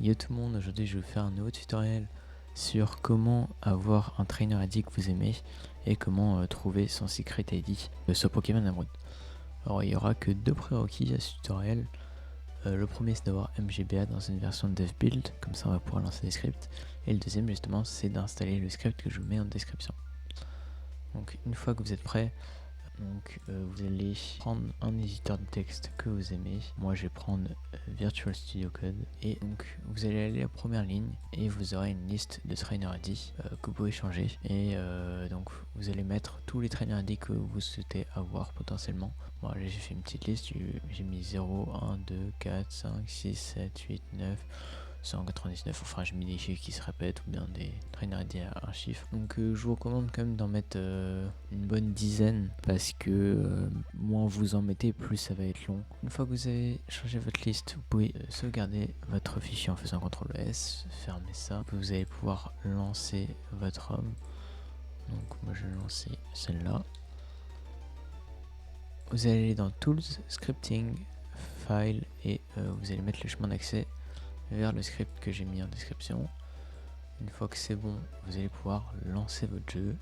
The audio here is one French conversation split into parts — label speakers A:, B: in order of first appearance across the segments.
A: Yo tout le monde, aujourd'hui je vais vous faire un nouveau tutoriel sur comment avoir un trainer ID que vous aimez et comment trouver son secret ID sur Pokémon Emerald. Alors il n'y aura que deux prérequis à ce tutoriel. Le premier c'est d'avoir MGBA dans une version de dev build, comme ça on va pouvoir lancer des scripts. Et le deuxième justement c'est d'installer le script que je vous mets en description. Donc une fois que vous êtes prêt, vous allez prendre un éditeur de texte que vous aimez. Moi je vais prendre Virtual Studio Code et donc vous allez aller à la première ligne et vous aurez une liste de trainer ID que vous pouvez changer et donc vous allez mettre tous les trainer ID que vous souhaitez avoir potentiellement. Bon, là j'ai fait une petite liste, j'ai mis 0, 1, 2, 4, 5, 6, 7, 8, 9, 199, enfin j'ai mis des chiffres qui se répètent ou bien des trainer ID à un chiffre. Donc je vous recommande quand même d'en mettre une bonne dizaine parce que moins vous en mettez, plus ça va être long. Une fois que vous avez changé votre liste, vous pouvez sauvegarder votre fichier en faisant CTRL S, fermer ça. Vous allez pouvoir lancer votre ROM. Donc moi je vais lancer celle-là. Vous allez aller dans Tools, Scripting, File et vous allez mettre le chemin d'accès vers le script que j'ai mis en description. Une fois que c'est bon, vous allez pouvoir lancer votre jeu.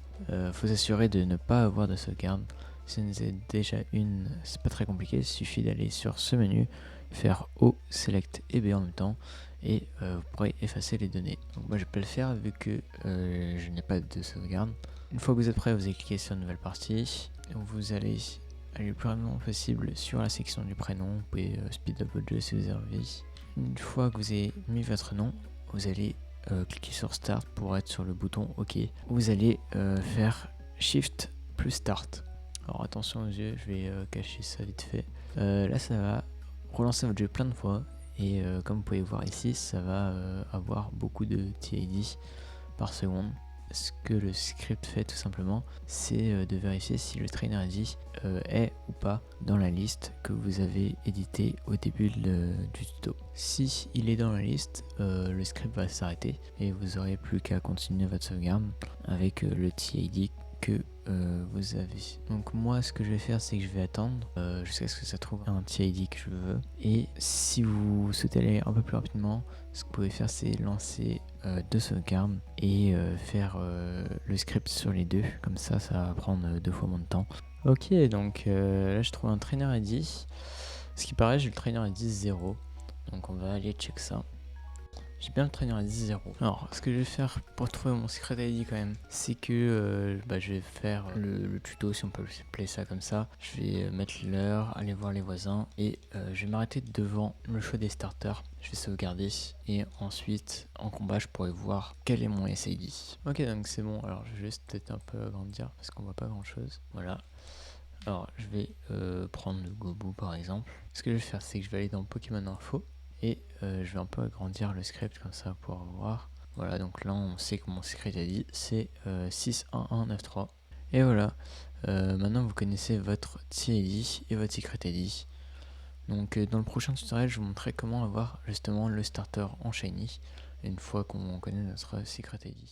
A: Faut s'assurer de ne pas avoir de sauvegarde. Si vous en avez déjà une, c'est pas très compliqué, il suffit d'aller sur ce menu, faire O, Select et B en même temps, et vous pourrez effacer les données. Donc moi je peux le faire vu que je n'ai pas de sauvegarde. Une fois que vous êtes prêt, vous allez cliquer sur Nouvelle partie. Vous allez aller le plus rapidement possible sur la section du prénom. Vous pouvez speed up votre jeu si vous avez envie. Une fois que vous avez mis votre nom, vous allez cliquer sur Start pour être sur le bouton OK. Vous allez faire Shift plus Start. Alors attention aux yeux, je vais cacher ça vite fait. Là ça va relancer votre jeu plein de fois et comme vous pouvez voir ici, ça va avoir beaucoup de TID par seconde. Ce que le script fait tout simplement, c'est de vérifier si le trainer ID est ou pas dans la liste que vous avez édité au début du tuto. Si il est dans la liste, le script va s'arrêter et vous n'aurez plus qu'à continuer votre sauvegarde avec le TID que vous avez. Donc moi ce que je vais faire, c'est que je vais attendre jusqu'à ce que ça trouve un TID que je veux, et si vous souhaitez aller un peu plus rapidement, ce que vous pouvez faire, c'est lancer deux sauvegardes et faire le script sur les deux, comme ça ça va prendre deux fois moins de temps. Ok, donc là je trouve un trainer ID. Ce qui paraît, j'ai le trainer ID 0, donc on va aller check ça. J'ai bien le trainer ID 0. Alors, ce que je vais faire pour trouver mon secret ID quand même, c'est que je vais faire le tuto, si on peut appeler ça comme ça. Je vais mettre l'heure, aller voir les voisins, et je vais m'arrêter devant le choix des starters. Je vais sauvegarder, et ensuite, en combat, je pourrai voir quel est mon SID. Ok, donc c'est bon. Alors, je vais juste peut-être un peu agrandir, parce qu'on voit pas grand chose. Voilà. Alors, je vais prendre le Gobu par exemple. Ce que je vais faire, c'est que je vais aller dans Pokémon Info. Et je vais un peu agrandir le script comme ça pour voir. Voilà, donc là on sait que mon secret ID c'est 61193. Et voilà, maintenant vous connaissez votre TID et votre secret ID. Donc dans le prochain tutoriel, je vous montrerai comment avoir justement le starter en shiny une fois qu'on connaît notre secret ID.